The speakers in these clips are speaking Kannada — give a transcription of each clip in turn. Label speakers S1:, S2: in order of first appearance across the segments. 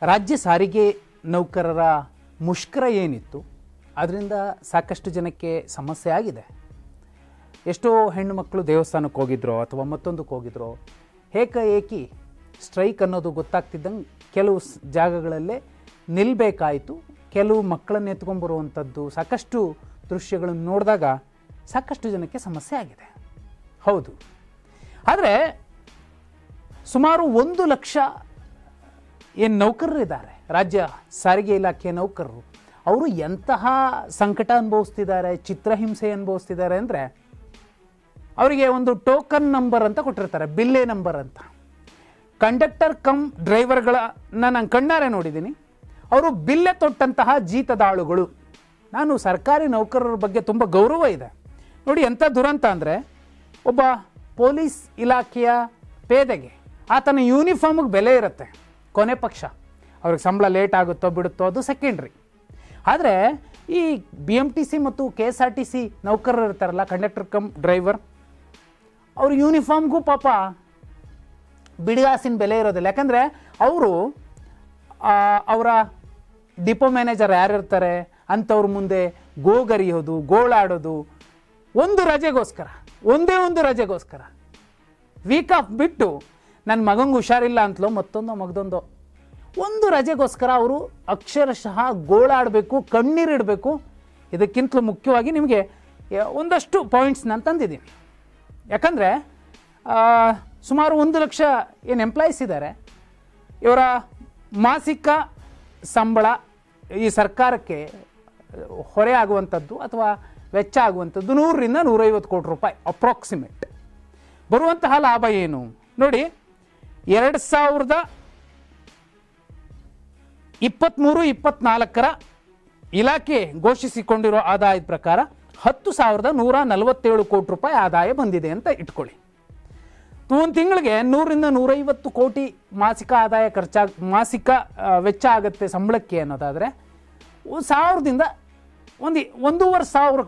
S1: ರಾಜ್ಯ ಸಾರಿಗೆ ನೌಕರರ ಮುಷ್ಕರ ಏನಿತ್ತು ಅದರಿಂದ ಸಾಕಷ್ಟು ಜನಕ್ಕೆ ಸಮಸ್ಯೆ ಆಗಿದೆ. ಎಷ್ಟೋ ಹೆಣ್ಣು ಮಕ್ಕಳು ದೇವಸ್ಥಾನಕ್ಕೆ ಹೋಗಿದ್ರೋ ಅಥವಾ ಮತ್ತೊಂದಕ್ಕೆ ಹೋಗಿದ್ರೋ ಏಕಾಏಕಿ ಸ್ಟ್ರೈಕ್ ಅನ್ನೋದು ಗೊತ್ತಾಗ್ತಿದ್ದಂಗೆ ಕೆಲವು ಜಾಗಗಳಲ್ಲೇ ನಿಲ್ಲಬೇಕಾಯಿತು. ಕೆಲವು ಮಕ್ಕಳನ್ನು ಎತ್ಕೊಂಡ್ಬರುವಂಥದ್ದು ಸಾಕಷ್ಟು ದೃಶ್ಯಗಳನ್ನು ನೋಡಿದಾಗ ಸಾಕಷ್ಟು ಜನಕ್ಕೆ ಸಮಸ್ಯೆ ಆಗಿದೆ. ಹೌದು, ಆದರೆ ಸುಮಾರು 1 ಲಕ್ಷ ಏನು ನೌಕರರಿದ್ದಾರೆ, ರಾಜ್ಯ ಸಾರಿಗೆ ಇಲಾಖೆಯ ನೌಕರರು, ಅವರು ಎಂತಹ ಸಂಕಟ ಅನುಭವಿಸ್ತಿದ್ದಾರೆ, ಚಿತ್ರಹಿಂಸೆ ಅನುಭವಿಸ್ತಿದ್ದಾರೆ ಅಂದರೆ ಅವರಿಗೆ ಒಂದು ಟೋಕನ್ ನಂಬರ್ ಅಂತ ಕೊಟ್ಟಿರ್ತಾರೆ, ಬಿಲ್ಲೆ ನಂಬರ್ ಅಂತ. ಕಂಡಕ್ಟರ್ ಕಮ್ ಡ್ರೈವರ್ಗಳನ್ನ ನಾನು ಕಣ್ಣಾರೆ ನೋಡಿದ್ದೀನಿ. ಅವರು ಬಿಲ್ಲೆ ತೊಟ್ಟಂತಹ ಜೀತದಾಳುಗಳು. ನಾನು ಸರ್ಕಾರಿ ನೌಕರರ ಬಗ್ಗೆ ತುಂಬ ಗೌರವ ಇದೆ. ನೋಡಿ ಎಂಥ ದುರಂತ ಅಂದರೆ, ಒಬ್ಬ ಪೊಲೀಸ್ ಇಲಾಖೆಯ ಪೇದೆಗೆ ಆತನ ಯೂನಿಫಾರ್ಮಿಗೆ ಬೆಲೆ ಇರುತ್ತೆ, ಕೊನೆ ಪಕ್ಷ ಅವ್ರಿಗೆ ಸಂಬಳ ಲೇಟ್ ಆಗುತ್ತೋ ಬಿಡುತ್ತೋ ಅದು ಸೆಕೆಂಡ್ರಿ. ಆದರೆ ಈ BMTC ಮತ್ತು KSRTC ನೌಕರರು ಇರ್ತಾರಲ್ಲ, ಕಂಡಕ್ಟರ್ ಕಮ್ ಡ್ರೈವರ್, ಅವ್ರ ಯೂನಿಫಾರ್ಮ್ಗೂ ಪಾಪ ಬಿಡಿಗಾಸಿನ ಬೆಲೆ ಇರೋದಿಲ್ಲ. ಯಾಕಂದರೆ ಅವರು ಅವರ ಡಿಪೋ ಮ್ಯಾನೇಜರ್ ಯಾರಿರ್ತಾರೆ ಅಂಥವ್ರ ಮುಂದೆ ಗೋಗರಿಯೋದು, ಗೋಳಾಡೋದು, ಒಂದು ರಜೆಗೋಸ್ಕರ, ಒಂದೇ ಒಂದು ರಜೆಗೋಸ್ಕರ, ವೀಕ್ ಆಫ್ ಬಿಟ್ಟು ನನ್ನ ಮಗಂಗೆ ಹುಷಾರಿಲ್ಲ ಅಂತಲೋ ಮತ್ತೊಂದೋ ಮಗದೊಂದೋ ಒಂದು ರಜೆಗೋಸ್ಕರ ಅವರು ಅಕ್ಷರಶಃ ಗೋಳಾಡಬೇಕು, ಕಣ್ಣೀರಿಡಬೇಕು. ಇದಕ್ಕಿಂತಲೂ ಮುಖ್ಯವಾಗಿ ನಿಮಗೆ ಒಂದಷ್ಟು ಪಾಯಿಂಟ್ಸ್ ನಾನು ತಂದಿದ್ದೀನಿ. ಯಾಕಂದರೆ ಸುಮಾರು 1 ಲಕ್ಷ ಏನು ಎಂಪ್ಲಾಯೀಸ್ ಇದ್ದಾರೆ, ಇವರ ಮಾಸಿಕ ಸಂಬಳ ಈ ಸರ್ಕಾರಕ್ಕೆ ಹೊರೆ ಆಗುವಂಥದ್ದು ಅಥವಾ ವೆಚ್ಚ ಆಗುವಂಥದ್ದು 100 ರಿಂದ 150 ಕೋಟಿ ರೂಪಾಯಿ ಅಪ್ರಾಕ್ಸಿಮೇಟ್. ಬರುವಂತಹ ಲಾಭ ಏನು ನೋಡಿ, 2023-24 ಇಲಾಖೆ ಘೋಷಿಸಿಕೊಂಡಿರೋ ಆದಾಯದ ಪ್ರಕಾರ 10,147 ಕೋಟಿ ರೂಪಾಯಿ ಆದಾಯ ಬಂದಿದೆ ಅಂತ ಇಟ್ಕೊಳ್ಳಿ. ಒಂದು ತಿಂಗಳಿಗೆ 100 ರಿಂದ 150 ಕೋಟಿ ಮಾಸಿಕ ಆದಾಯ ಮಾಸಿಕ ವೆಚ್ಚ ಆಗುತ್ತೆ ಸಂಬಳಕ್ಕೆ ಅನ್ನೋದಾದರೆ 1,000ದಿಂದ 1,500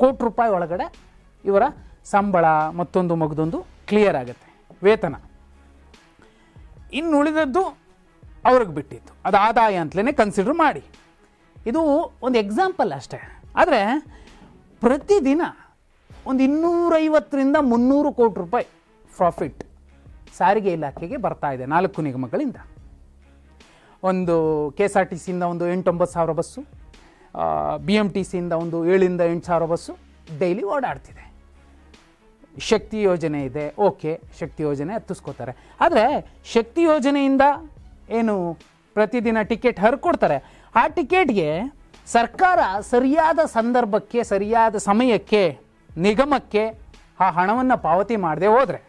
S1: ಕೋಟಿ ರೂಪಾಯಿ ಒಳಗಡೆ ಇವರ ಸಂಬಳ ಮತ್ತೊಂದು ಮಗದೊಂದು ಕ್ಲಿಯರ್ ಆಗುತ್ತೆ, ವೇತನ. ಇನ್ನು ಉಳಿದದ್ದು ಅವ್ರಿಗೆ ಬಿಟ್ಟಿತ್ತು, ಅದು ಆದಾಯ ಅಂತಲೇ ಕನ್ಸಿಡರ್ ಮಾಡಿ. ಇದು ಒಂದು ಎಕ್ಸಾಂಪಲ್ ಅಷ್ಟೇ. ಆದರೆ ಪ್ರತಿದಿನ ಒಂದು 250 ರಿಂದ 300 ಕೋಟಿ ರೂಪಾಯಿ ಪ್ರಾಫಿಟ್ ಸಾರಿಗೆ ಇಲಾಖೆಗೆ ಬರ್ತಾ ಇದೆ 4 ನಿಗಮಗಳಿಂದ. ಒಂದು KSRTCಯಿಂದ ಒಂದು 8-9 ಸಾವಿರ ಬಸ್ಸು, BMTCಯಿಂದ ಒಂದು 7 ರಿಂದ 8 ಸಾವಿರ ಬಸ್ಸು ಡೈಲಿ ಓಡಾಡ್ತಿದೆ. ಶಕ್ತಿ ಯೋಜನೆ ಇದೆ, ಓಕೆ, ಶಕ್ತಿ ಯೋಜನೆ ಹತ್ತಿಸ್ಕೋತಾರೆ. ಆದರೆ ಶಕ್ತಿ ಯೋಜನೆಯಿಂದ ಏನು ಪ್ರತಿದಿನ ಟಿಕೆಟ್ ಹರ್ಕೊಡ್ತಾರೆ, ಆ ಟಿಕೆಟ್ಗೆ ಸರ್ಕಾರ ಸರಿಯಾದ ಸಂದರ್ಭಕ್ಕೆ ಸರಿಯಾದ ಸಮಯಕ್ಕೆ ನಿಗಮಕ್ಕೆ ಆ ಹಣವನ್ನು ಪಾವತಿ ಮಾಡದೆ ಹೋದರೆ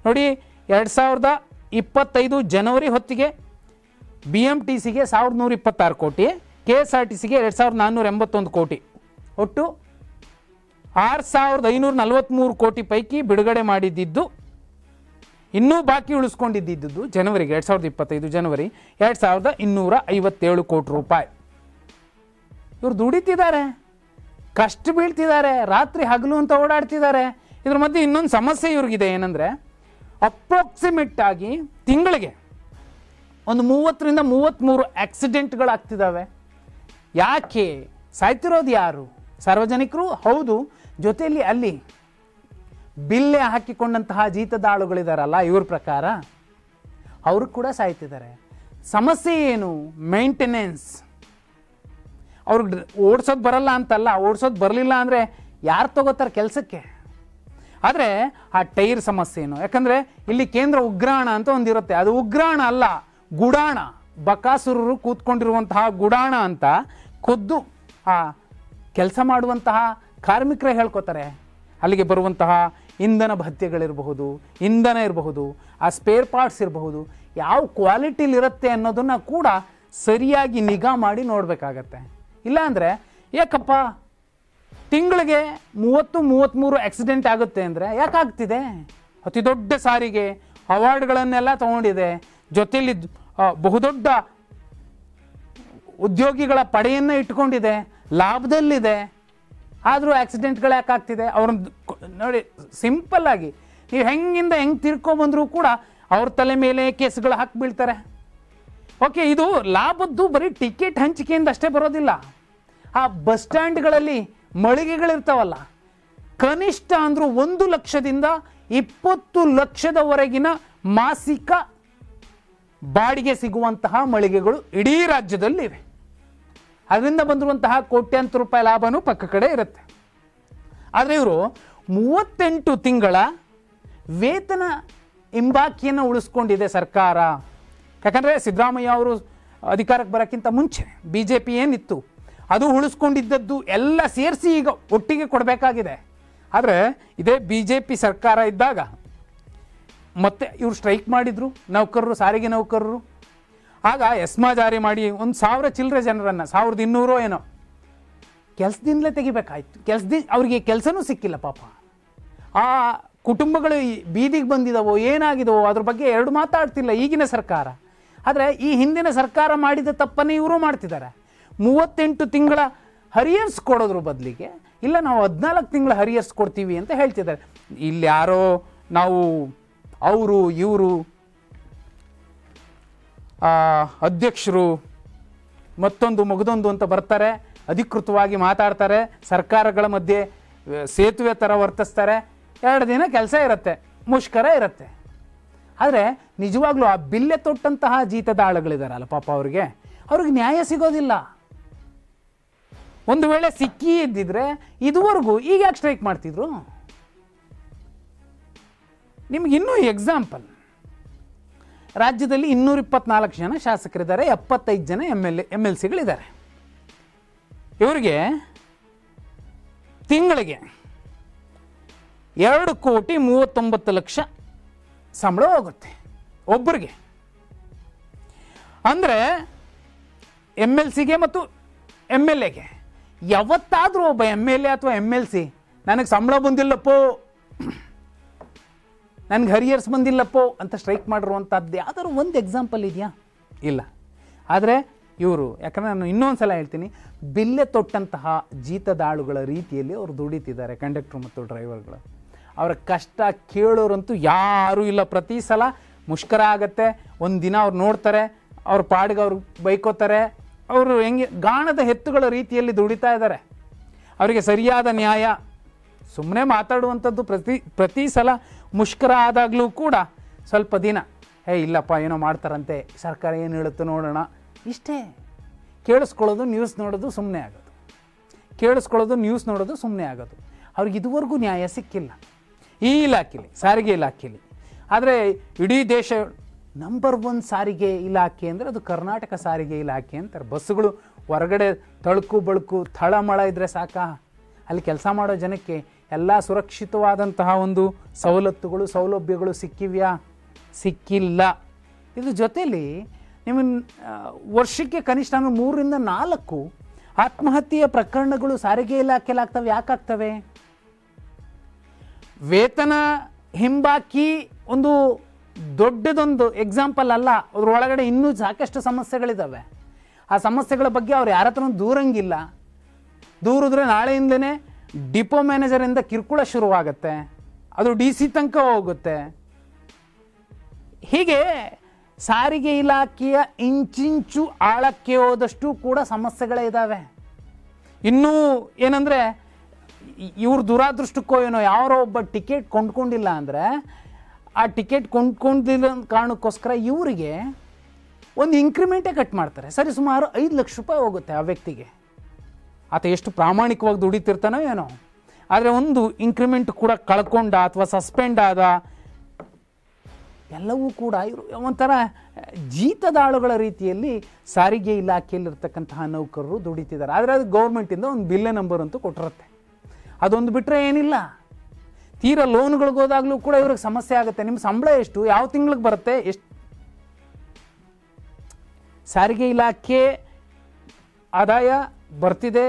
S1: ನೋಡಿ, 2025 ಜನವರಿ ಹೊತ್ತಿಗೆ BMTCಗೆ 1,126 ಕೋಟಿ, KSRTCಗೆ 2,481 ಕೋಟಿ, ಒಟ್ಟು 6,543 ಕೋಟಿ ಪೈಕಿ ಬಿಡುಗಡೆ ಮಾಡಿದ್ದು, ಇನ್ನೂ ಬಾಕಿ ಉಳಿಸ್ಕೊಂಡಿದ್ದು ಜನವರಿಗೆ 2025 ಜನವರಿ 2,257 ಕೋಟಿ ರೂಪಾಯಿ. ಇವರು ದುಡಿತಿದ್ದಾರೆ, ಕಷ್ಟ ಬೀಳ್ತಿದ್ದಾರೆ, ರಾತ್ರಿ ಹಗಲು ಅಂತ ಓಡಾಡ್ತಿದ್ದಾರೆ. ಇದ್ರ ಮಧ್ಯೆ ಇನ್ನೊಂದು ಸಮಸ್ಯೆ ಇವ್ರಿಗಿದೆ, ಏನಂದರೆ ಅಪ್ರಾಕ್ಸಿಮೇಟ್ ಆಗಿ ತಿಂಗಳಿಗೆ ಒಂದು 30 ರಿಂದ 33 ಆಕ್ಸಿಡೆಂಟ್ಗಳಾಗ್ತಿದ್ದಾವೆ. ಯಾಕೆ ಸಾಯ್ತಿರೋದು ಯಾರು? ಸಾರ್ವಜನಿಕರು ಹೌದು, ಜೊತೆಯಲ್ಲಿ ಅಲ್ಲಿ ಬಿಲ್ಲೆ ಹಾಕಿಕೊಂಡಂತಹ ಜೀತದಾಳುಗಳಿದಾರಲ್ಲ, ಇವ್ರ ಪ್ರಕಾರ ಅವರು ಕೂಡ ಸಾಯ್ತಿದ್ದಾರೆ. ಸಮಸ್ಯೆ ಏನು? ಮೇಂಟೆನೆನ್ಸ್. ಅವ್ರಿಗೆ ಓಡಿಸೋದು ಬರಲ್ಲ ಅಂತಲ್ಲ, ಓಡಿಸೋದು ಬರಲಿಲ್ಲ ಅಂದರೆ ಯಾರು ತಗೋತಾರೆ ಕೆಲಸಕ್ಕೆ? ಆದರೆ ಆ ಟೈರ್ ಸಮಸ್ಯೆ ಏನು? ಯಾಕಂದರೆ ಇಲ್ಲಿ ಕೇಂದ್ರ ಉಗ್ರಾಣ ಅಂತ ಒಂದಿರುತ್ತೆ, ಅದು ಉಗ್ರಾಣ ಅಲ್ಲ, ಗುಡಾಣ. ಬಕಾಸುರರು ಕೂತ್ಕೊಂಡಿರುವಂತಹ ಗುಡಾಣ ಅಂತ ಖುದ್ದು ಆ ಕೆಲಸ ಮಾಡುವಂತಹ ಕಾರ್ಮಿಕರೇ ಹೇಳ್ಕೊತಾರೆ. ಅಲ್ಲಿಗೆ ಬರುವಂತಹ ಇಂಧನ ಭತ್ಯೆಗಳಿರಬಹುದು, ಇಂಧನ ಇರಬಹುದು, ಆ ಸ್ಪೇರ್ ಪಾರ್ಟ್ಸ್ ಇರಬಹುದು, ಯಾವ ಕ್ವಾಲಿಟಿಲಿರುತ್ತೆ ಅನ್ನೋದನ್ನು ಕೂಡ ಸರಿಯಾಗಿ ನಿಗಾ ಮಾಡಿ ನೋಡಬೇಕಾಗತ್ತೆ. ಇಲ್ಲಾಂದರೆ ಯಾಕಪ್ಪ ತಿಂಗಳಿಗೆ 30-33 ಆಕ್ಸಿಡೆಂಟ್ ಆಗುತ್ತೆ ಅಂದರೆ ಯಾಕಾಗ್ತಿದೆ? ಅತಿ ದೊಡ್ಡ ಸಾರಿಗೆ ಅವಾರ್ಡ್ಗಳನ್ನೆಲ್ಲ ತಗೊಂಡಿದೆ, ಜೊತೆಯಲ್ಲಿ ಬಹುದೊಡ್ಡ ಉದ್ಯೋಗಿಗಳ ಪಡೆಯನ್ನು ಇಟ್ಕೊಂಡಿದೆ, ಲಾಭದಲ್ಲಿದೆ. ಆದರೂ ಆಕ್ಸಿಡೆಂಟ್ಗಳು ಯಾಕಾಗ್ತಿದೆ? ಅವ್ರನ್ನ ನೋಡಿ, ಸಿಂಪಲ್ಲಾಗಿ ನೀವು ಹೆಂಗೆ ತಿರ್ಕೊಂಡ್ಬಂದರೂ ಕೂಡ ಅವ್ರ ತಲೆ ಮೇಲೆ ಕೇಸ್ಗಳು ಹಾಕಿ ಬೀಳ್ತಾರೆ. ಓಕೆ, ಇದು ಲಾಭದ್ದು ಬರೀ ಟಿಕೆಟ್ ಹಂಚಿಕೆಯಿಂದ ಅಷ್ಟೇ ಬರೋದಿಲ್ಲ. ಆ ಬಸ್ ಸ್ಟ್ಯಾಂಡ್ಗಳಲ್ಲಿ ಮಳಿಗೆಗಳಿರ್ತಾವಲ್ಲ, ಕನಿಷ್ಠ ಅಂದರೂ 1 ಲಕ್ಷದಿಂದ 20 ಲಕ್ಷದವರೆಗಿನ ಮಾಸಿಕ ಬಾಡಿಗೆ ಸಿಗುವಂತಹ ಮಳಿಗೆಗಳು ಇಡೀ ರಾಜ್ಯದಲ್ಲಿವೆ. ಅದರಿಂದ ಬಂದಿರುವಂತಹ ಕೋಟ್ಯಾಂತರ ರೂಪಾಯಿ ಲಾಭನೂ ಪಕ್ಕ ಕಡೆ ಇರುತ್ತೆ. ಆದರೆ ಇವರು 38 ತಿಂಗಳ ವೇತನ ಹಿಂಬಾಕಿಯನ್ನು ಉಳಿಸ್ಕೊಂಡಿದೆ ಸರ್ಕಾರ. ಯಾಕಂದರೆ ಸಿದ್ದರಾಮಯ್ಯ ಅವರು ಅಧಿಕಾರಕ್ಕೆ ಬರೋಕ್ಕಿಂತ ಮುಂಚೆ BJP ಏನಿತ್ತು ಅದು ಉಳಿಸ್ಕೊಂಡಿದ್ದದ್ದು ಎಲ್ಲ ಸೇರಿಸಿ ಈಗ ಒಟ್ಟಿಗೆ ಕೊಡಬೇಕಾಗಿದೆ. ಆದರೆ ಇದೇ BJP ಸರ್ಕಾರ ಇದ್ದಾಗ ಮತ್ತೆ ಇವರು ಸ್ಟ್ರೈಕ್ ಮಾಡಿದರು, ನೌಕರರು, ಸಾರಿಗೆ ನೌಕರರು. ಆಗ ಎಸ್ಮಾ ಜಾರಿ ಮಾಡಿ 1,000 ಚಿಲ್ಲರೆ ಜನರನ್ನು, 1,200 ಏನೋ ಕೆಲಸದಿಂದಲೇ ತೆಗಿಬೇಕಾಯ್ತು. ಅವ್ರಿಗೆ ಕೆಲಸನೂ ಸಿಕ್ಕಿಲ್ಲ ಪಾಪ. ಆ ಕುಟುಂಬಗಳು ಬೀದಿಗೆ ಬಂದಿದ್ದಾವೋ ಏನಾಗಿದವೋ ಅದ್ರ ಬಗ್ಗೆ ಎರಡು ಮಾತಾಡ್ತಿಲ್ಲ ಈಗಿನ ಸರ್ಕಾರ. ಆದರೆ ಈ ಹಿಂದಿನ ಸರ್ಕಾರ ಮಾಡಿದ ತಪ್ಪನ್ನೇ ಇವರು ಮಾಡ್ತಿದ್ದಾರೆ. 38 ತಿಂಗಳ ಹರಿಯರ್ಸ್ ಕೊಡೋದ್ರ ಬದಲಿಗೆ ಇಲ್ಲ ನಾವು 14 ತಿಂಗಳ ಹರಿಯರ್ಸ್ ಕೊಡ್ತೀವಿ ಅಂತ ಹೇಳ್ತಿದ್ದಾರೆ. ಇಲ್ಲಿ ಯಾರೋ ನಾವು ಅವರು ಇವರು ಅಧ್ಯಕ್ಷರು ಮತ್ತೊಂದು ಮಗದೊಂದು ಅಂತ ಬರ್ತಾರೆ, ಅಧಿಕೃತವಾಗಿ ಮಾತಾಡ್ತಾರೆ, ಸರ್ಕಾರಗಳ ಮಧ್ಯೆ ಸೇತುವೆ ಥರ ವರ್ತಿಸ್ತಾರೆ. 2 ದಿನ ಕೆಲಸ ಇರುತ್ತೆ, ಮುಷ್ಕರ ಇರುತ್ತೆ. ಆದರೆ ನಿಜವಾಗ್ಲೂ ಆ ಬಿಲ್ಲೆ ತೊಟ್ಟಂತಹ ಜೀತದ ಆಳುಗಳಿದಾರಲ್ಲ ಪಾಪ, ಅವ್ರಿಗೆ ನ್ಯಾಯ ಸಿಗೋದಿಲ್ಲ. ಒಂದು ವೇಳೆ ಸಿಕ್ಕಿ ಇದ್ದಿದ್ರೆ ಇದುವರೆಗೂ ಈಗ ಯಾಕೆ ಸ್ಟ್ರೈಕ್ ಮಾಡ್ತಿದ್ರು? ನಿಮ್ಗೆ ಇನ್ನೂ ಎಕ್ಸಾಂಪಲ್, ರಾಜ್ಯದಲ್ಲಿ 224 ಜನ ಶಾಸಕರಿದ್ದಾರೆ, 75 ಜನ MLCಗಳಿದ್ದಾರೆ. ಇವರಿಗೆ ತಿಂಗಳಿಗೆ 2,39,00,000 ಸಂಬಳ ಹೋಗುತ್ತೆ ಒಬ್ಬರಿಗೆ. ಅಂದರೆ MLCಗೆ ಮತ್ತು MLAಗೆ ಯಾವತ್ತಾದರೂ ಒಬ್ಬ MLA ಅಥವಾ MLC ನನಗೆ ಸಂಬಳ ಬಂದಿಲ್ಲಪ್ಪೋ, ನನಗೆ ಹರಿಯರ್ಸ್ ಬಂದಿಲ್ಲಪ್ಪೋ ಅಂತ ಸ್ಟ್ರೈಕ್ ಮಾಡಿರುವಂಥದ್ದು ಯಾವ್ದಾದ್ರು ಒಂದು ಎಕ್ಸಾಂಪಲ್ ಇದೆಯಾ? ಇಲ್ಲ. ಆದರೆ ಇವರು, ಯಾಕಂದರೆ ನಾನು ಇನ್ನೊಂದು ಸಲ ಹೇಳ್ತೀನಿ, ಬಿಲ್ಲೆ ತೊಟ್ಟಂತಹ ಜೀತದಾಳುಗಳ ರೀತಿಯಲ್ಲಿ ಅವರು ದುಡಿತಿದ್ದಾರೆ, ಕಂಡಕ್ಟ್ರು ಮತ್ತು ಡ್ರೈವರ್ಗಳು. ಅವರ ಕಷ್ಟ ಕೇಳೋರಂತೂ ಯಾರೂ ಇಲ್ಲ. ಪ್ರತಿ ಸಲ ಮುಷ್ಕರ ಆಗತ್ತೆ, ಒಂದು ದಿನ ಅವ್ರು ನೋಡ್ತಾರೆ, ಅವ್ರ ಪಾಡಿಗೆ ಅವ್ರು ಬೈಕೋತಾರೆ. ಅವರು ಹೆಂಗೆ ಗಾಣದ ಹೆತ್ತುಗಳ ರೀತಿಯಲ್ಲಿ ದುಡಿತಾ ಇದ್ದಾರೆ. ಅವರಿಗೆ ಸರಿಯಾದ ನ್ಯಾಯ, ಸುಮ್ಮನೆ ಮಾತಾಡುವಂಥದ್ದು ಪ್ರತಿ ಸಲ ಮುಷ್ಕರ ಆದಾಗಲೂ ಕೂಡ ಸ್ವಲ್ಪ ದಿನ ಇಲ್ಲಪ್ಪ ಏನೋ ಮಾಡ್ತಾರಂತೆ, ಸರ್ಕಾರ ಏನು ಹೇಳುತ್ತೋ ನೋಡೋಣ, ಇಷ್ಟೇ. ಕೇಳಿಸ್ಕೊಳ್ಳೋದು, ನ್ಯೂಸ್ ನೋಡೋದು, ಸುಮ್ಮನೆ ಆಗೋದು. ಕೇಳಿಸ್ಕೊಳ್ಳೋದು, ನ್ಯೂಸ್ ನೋಡೋದು, ಸುಮ್ಮನೆ ಆಗೋದು. ಅವ್ರಿಗೆ ಇದುವರೆಗೂ ನ್ಯಾಯ ಸಿಕ್ಕಿಲ್ಲ ಈ ಇಲಾಖೆಯಲ್ಲಿ, ಸಾರಿಗೆ ಇಲಾಖೆಯಲ್ಲಿ. ಆದರೆ ಇಡೀ ದೇಶ ನಂಬರ್ 1 ಸಾರಿಗೆ ಇಲಾಖೆ ಅಂದರೆ ಅದು ಕರ್ನಾಟಕ ಸಾರಿಗೆ ಇಲಾಖೆ ಅಂತಾರೆ. ಬಸ್ಸುಗಳು ಹೊರಗಡೆ ತಳುಕು ಬಳುಕು ಥಳಮಳ ಇದ್ದರೆ ಸಾಕಾ, ಅಲ್ಲಿ ಕೆಲಸ ಮಾಡೋ ಜನಕ್ಕೆ ಎಲ್ಲ ಸುರಕ್ಷಿತವಾದಂತಹ ಒಂದು ಸವಲತ್ತುಗಳು, ಸೌಲಭ್ಯಗಳು ಸಿಕ್ಕಿವ್ಯಾ? ಸಿಕ್ಕಿಲ್ಲ. ಇದ್ರ ಜೊತೆಯಲ್ಲಿ ನಿಮಗೆ ವರ್ಷಕ್ಕೆ ಕನಿಷ್ಠ 3 ರಿಂದ 4 ಆತ್ಮಹತ್ಯೆಯ ಪ್ರಕರಣಗಳು ಸಾರಿಗೆ ಇಲಾಖೆಯಲ್ಲಿ ಆಗ್ತವೆ. ಯಾಕಾಗ್ತವೆ? ವೇತನ ಹಿಂಬಾಕಿ ಒಂದು ದೊಡ್ಡದೊಂದು ಎಕ್ಸಾಂಪಲ್ ಅಲ್ಲ, ಅದರೊಳಗಡೆ ಇನ್ನೂ ಸಾಕಷ್ಟು ಸಮಸ್ಯೆಗಳಿದ್ದಾವೆ. ಆ ಸಮಸ್ಯೆಗಳ ಬಗ್ಗೆ ಅವ್ರು ಯಾರ ಹತ್ರನೂ ದೂರಂಗಿಲ್ಲ. ದೂರಿದ್ರೆ ನಾಳೆಯಿಂದಲೇ ಡಿಪೋ ಮ್ಯಾನೇಜರಿಂದ ಕಿರುಕುಳ ಶುರುವಾಗುತ್ತೆ, ಅದು DC ತನಕ ಹೋಗುತ್ತೆ. ಹೀಗೆ ಸಾರಿಗೆ ಇಲಾಖೆಯ ಇಂಚಿಂಚು ಆಳಕ್ಕೆ ಹೋದಷ್ಟು ಕೂಡ ಸಮಸ್ಯೆಗಳೇ ಇದ್ದಾವೆ. ಇನ್ನೂ ಏನಂದರೆ ಇವ್ರ ದುರಾದೃಷ್ಟಕ್ಕೋ ಏನೋ ಯಾರೋ ಒಬ್ಬ ಟಿಕೆಟ್ ಕೊಂಡ್ಕೊಂಡಿಲ್ಲ ಅಂದರೆ ಆ ಟಿಕೆಟ್ ಕೊಂಡ್ಕೊಂಡಿಲ್ಲ ಕಾರಣಕ್ಕೋಸ್ಕರ ಇವರಿಗೆ ಒಂದು ಇಂಕ್ರಿಮೆಂಟೇ ಕಟ್ ಮಾಡ್ತಾರೆ. ಸರಿ, ಸುಮಾರು 5 ಲಕ್ಷ ರೂಪಾಯಿ ಹೋಗುತ್ತೆ ಆ ವ್ಯಕ್ತಿಗೆ. ಆತ ಎಷ್ಟು ಪ್ರಾಮಾಣಿಕವಾಗಿ ದುಡಿತಿರ್ತಾನೋ ಏನೋ. ಆದರೆ ಒಂದು ಇಂಕ್ರಿಮೆಂಟ್ ಕೂಡ ಕಳ್ಕೊಂಡ ಅಥವಾ ಸಸ್ಪೆಂಡ್ ಆದ, ಎಲ್ಲವೂ ಕೂಡ ಇವರು ಒಂಥರ ಜೀತದಾಳುಗಳ ರೀತಿಯಲ್ಲಿ ಸಾರಿಗೆ ಇಲಾಖೆಯಲ್ಲಿರ್ತಕ್ಕಂತಹ ನೌಕರರು ದುಡಿತಿದ್ದಾರೆ. ಆದರೆ ಅದು ಗೌರ್ಮೆಂಟಿಂದ ಒಂದು ಬಿಲ್ಲೆ ನಂಬರ್ ಅಂತೂ ಕೊಟ್ಟಿರುತ್ತೆ. ಅದೊಂದು ಬಿಟ್ಟರೆ ಏನಿಲ್ಲ. ತೀರಾ ಲೋನ್ಗಳಿಗೆ ಹೋದಾಗಲೂ ಕೂಡ ಇವ್ರಿಗೆ ಸಮಸ್ಯೆ ಆಗುತ್ತೆ. ನಿಮ್ಮ ಸಂಬಳ ಎಷ್ಟು, ಯಾವ ತಿಂಗಳಿಗೆ ಬರುತ್ತೆ, ಎಷ್ಟು. ಸಾರಿಗೆ ಇಲಾಖೆ ಆದಾಯ ಬರ್ತಿದೆ,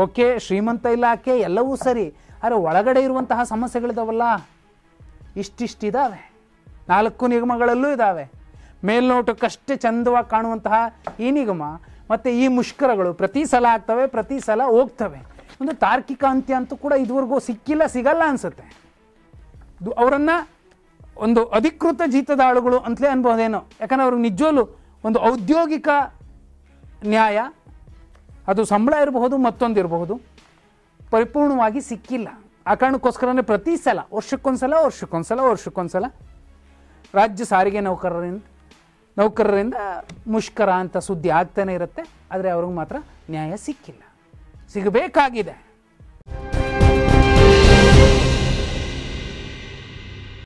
S1: ಓಕೆ, ಶ್ರೀಮಂತ ಇಲಾಖೆ, ಎಲ್ಲವೂ ಸರಿ. ಆದರೆ ಒಳಗಡೆ ಇರುವಂತಹ ಸಮಸ್ಯೆಗಳಿದಾವಲ್ಲ, ಇಷ್ಟಿಷ್ಟಿದ್ದಾವೆ. 4 ನಿಗಮಗಳಲ್ಲೂ ಇದ್ದಾವೆ. ಮೇಲ್ನೋಟಕ್ಕಷ್ಟೇ ಚಂದವಾಗಿ ಕಾಣುವಂತಹ ಈ ನಿಗಮ ಮತ್ತು ಈ ಮುಷ್ಕರಗಳು ಪ್ರತಿ ಸಲ ಆಗ್ತವೆ, ಪ್ರತಿ ಸಲ ಹೋಗ್ತವೆ. ಒಂದು ತಾರ್ಕಿಕ ಅಂತ್ಯ ಅಂತೂ ಕೂಡ ಇದುವರೆಗೂ ಸಿಗಲ್ಲ ಅನಿಸುತ್ತೆ. ಅವರನ್ನು ಒಂದು ಅಧಿಕೃತ ಜೀತದಾಳುಗಳು ಅಂತಲೇ ಅನ್ಬೋದೇನೋ. ಯಾಕಂದರೆ ಅವ್ರಿಗೆ ನಿಜವಲ್ಲೂ ಒಂದು ಔದ್ಯೋಗಿಕ ನ್ಯಾಯ, ಅದು ಸಂಬಳ ಇರಬಹುದು, ಮತ್ತೊಂದು ಇರಬಹುದು, ಪರಿಪೂರ್ಣವಾಗಿ ಸಿಕ್ಕಿಲ್ಲ. ಆ ಕಾರಣಕ್ಕೋಸ್ಕರನೇ ಪ್ರತಿ ಸಲ ವರ್ಷಕ್ಕೊಂದ್ಸಲ ರಾಜ್ಯ ಸಾರಿಗೆ ನೌಕರರಿಂದ ಮುಷ್ಕರ ಅಂತ ಸುದ್ದಿ ಆಗ್ತಾನೆ ಇರುತ್ತೆ. ಆದರೆ ಅವ್ರಿಗೆ ಮಾತ್ರ ನ್ಯಾಯ ಸಿಕ್ಕಿಲ್ಲ. ಸಿಗಬೇಕಾಗಿದೆ.